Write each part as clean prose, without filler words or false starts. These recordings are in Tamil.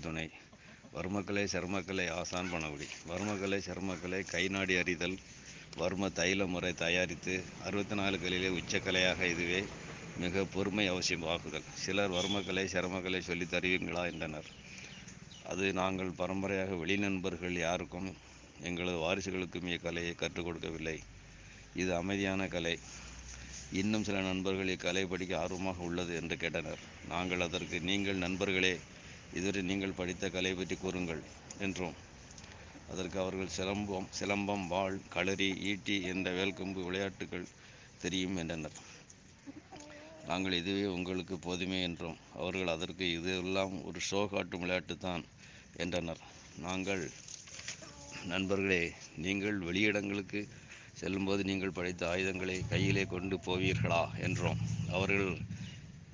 துணை. வர்மக்கலை சர்மக்கலை ஆசான் பணகுடி. வர்மக்கலை சர்மக்கலை கைநாடி அறிதல். வர்ம தைல முறை தயாரித்து 64 கலையிலே உச்சக்கலையாக இதுவே மிக பொறுமை அவசியமாகுதல். சிலர் வர்மக்கலை சர்மக்கலை சொல்லி தருவீங்களா என்றனர். அது நாங்கள் பரம்பரையாக வெளி நண்பர்கள் யாருக்கும் எங்களது வாரிசுகளுக்கும் இக்கலையை கற்றுக் கொடுக்கவில்லை. இது அமைதியான கலை. இன்னும் சில நண்பர்கள் இக்கலை படிக்க ஆர்வமாக உள்ளது என்று கேட்டனர். நாங்கள் அதற்கு, நீங்கள் நண்பர்களே, இதுவரை நீங்கள் படித்த கலை பற்றி கூறுங்கள் என்றோம். அதற்கு அவர்கள் சிலம்பம், வாள், களரி, ஈட்டி என்ற வேல்கொம்பு விளையாட்டுகள் தெரியும் என்றனர். நாங்கள் இதுவே உங்களுக்கு போதுமே என்றோம். அவர்கள் அதற்கு, இதெல்லாம் ஒரு ஷோ காட்டும் விளையாட்டுத்தான் என்றனர். நாங்கள், நண்பர்களே, நீங்கள் வெளியிடங்களுக்கு செல்லும்போது நீங்கள் படித்த ஆயுதங்களை கையிலே கொண்டு போவீர்களா என்றோம். அவர்கள்,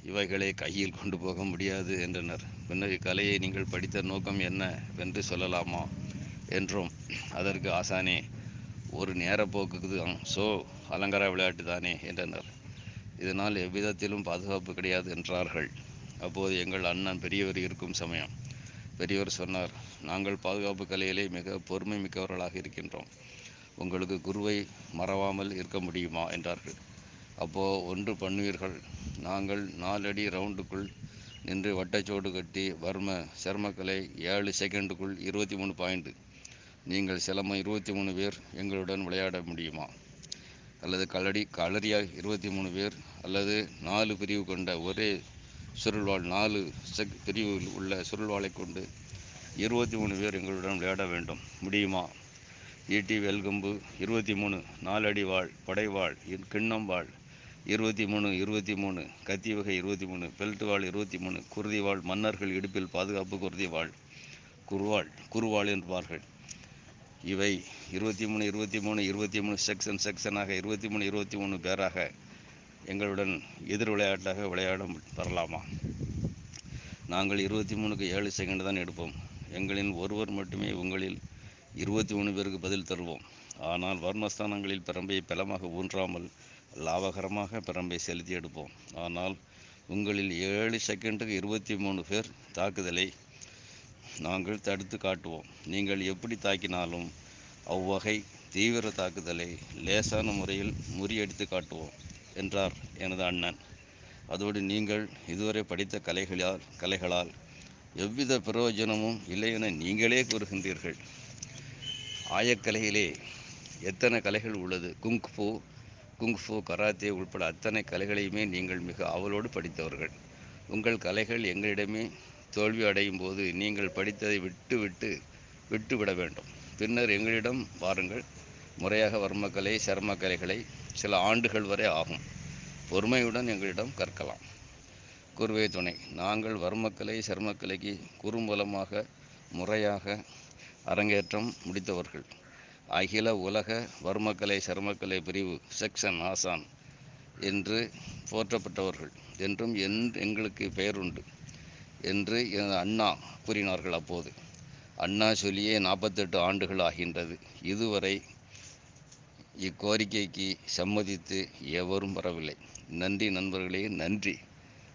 இவைகளை கையில் கொண்டு போக முடியாது என்றனர். பின்னர் இக்கலையை நீங்கள் படித்த நோக்கம் என்ன வென்று சொல்லலாமா என்றோம். அதற்கு, ஆசானே, ஒரு நேரப்போக்குக்கு தான், ஷோ அலங்கார விளையாட்டு தானே என்றனர். இதனால் எவ்விதத்திலும் பாதுகாப்பு கிடையாது என்றார்கள். அப்போது எங்கள் அண்ணன் பெரியவர் இருக்கும் சமயம். பெரியவர் சொன்னார், நாங்கள் பாதுகாப்பு கலையிலே மிக பொறுமை மிக்கவர்களாக இருக்கின்றோம். உங்களுக்கு குருவை மறவாமல் இருக்க முடியுமா என்றார்கள். அப்போ ஒன்று பண்ணுவீர்கள். நாங்கள் 4 அடி ரவுண்டுக்குள் நின்று வட்டச்சோடு கட்டி வர்ம சர்மக்கலை 7 செகண்டுக்குள் 23 பாயிண்ட். நீங்கள் சிலம்பம் 23 பேர் எங்களுடன் விளையாட முடியுமா? அல்லது களரியா 23 பேர், அல்லது 4 பிரிவு கொண்ட ஒரே சுருள்வாள், 4 பிரிவில் உள்ள சுருள்வாளை கொண்டு 23 பேர் எங்களுடன் விளையாட வேண்டும் முடியுமா? ஈட்டி, வெல்கொம்பு 23, 4 அடி வாள், படைவாள், கிண்ணம் வாள் 23, 23, கத்தி வகை 23, பெல்ட் வாள் 23, குருதி வாள், மன்னர்கள் இடுப்பில் பாதுகாப்பு குருதி வாள், குருவாள் என்பார்கள். இவை 23, 23, 23 செக்ஷனாக 23, 23 பேராக எங்களுடன் எதிர் விளையாட்டாக விளையாட வரலாமா? நாங்கள் 23க்கு 7 செகண்ட் தான் எடுப்போம். எங்களின் ஒருவர் மட்டுமே உங்களில் 23 பேருக்கு பதில் தருவோம். ஆனால் வர்மஸ்தானங்களில் பிரம்பை பலமாக ஊன்றாமல் லாபகரமாக பிரம்பை செலுத்தி எடுப்போம். ஆனால் உங்களில் 7 செகண்டுக்கு 23 பேர் தாக்குதலை நாங்கள் தடுத்து காட்டுவோம். நீங்கள் எப்படி தாக்கினாலும் அவ்வகை தீவிர தாக்குதலை லேசான முறையில் முறியடித்து காட்டுவோம் என்றார் எனது அண்ணன். அதோடு, நீங்கள் இதுவரை படித்த கலைகளால் எவ்வித பிரயோஜனமும் இல்லை என நீங்களே கூறுகின்றீர்கள். ஆயக்கலையிலே எத்தனை கலைகள் உள்ளது? குங்ஃபூ, கராத்தே உட்பட அத்தனை கலைகளையுமே நீங்கள் மிக ஆவலோடு படித்தவர்கள். உங்கள் கலைகள் எங்களிடமே தோல்வி அடையும் போது நீங்கள் படித்ததை விட்டுவிட வேண்டும். பின்னர் எங்களிடம் வாருங்கள். முறையாக வர்மக்கலை சர்மக்கலைகளை சில ஆண்டுகள் வரை ஆகும். பொறுமையுடன் எங்களிடம் கற்கலாம். குருவே துணை. நாங்கள் வர்மக்கலை சர்மக்கலைக்கு குரு மூலமாக முறையாக அரங்கேற்றம் முடித்தவர்கள். அகில உலக வர்மக்கலை சர்மக்கலை பிரிவு செக்ஷன் ஆசான் என்று போற்றப்பட்டவர்கள் என்றும் எங்களுக்கு பெயர் உண்டு என்று எனது அண்ணா கூறினார்கள். அப்போது அண்ணா சொல்லியே 48 ஆண்டுகள் ஆகின்றது. இதுவரை இக்கோரிக்கைக்கு சம்மதித்து எவரும் வரவில்லை. நன்றி நண்பர்களே, நன்றி.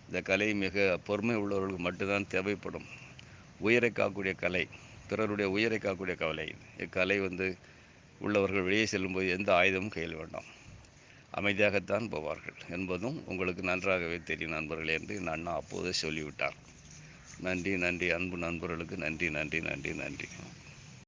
இந்த கலை மிக பொறுமை உள்ளவர்களுக்கு மட்டும்தான் தேவைப்படும் உயிரை காக்கக்கூடிய கலை, பிறருடைய உயிரை காக்கக்கூடிய கலை. இக்கலை உள்ளவர்கள் வெளியே செல்லும்போது எந்த ஆயுதமும் கையில் வேண்டாம், அமைதியாகத்தான் போவார்கள் என்பதும் உங்களுக்கு நன்றாகவே தெரியும் நண்பர்களே என்று என் அண்ணா அப்போதே சொல்லிவிட்டார். நன்றி, அன்பு நண்பர்களுக்கு நன்றி.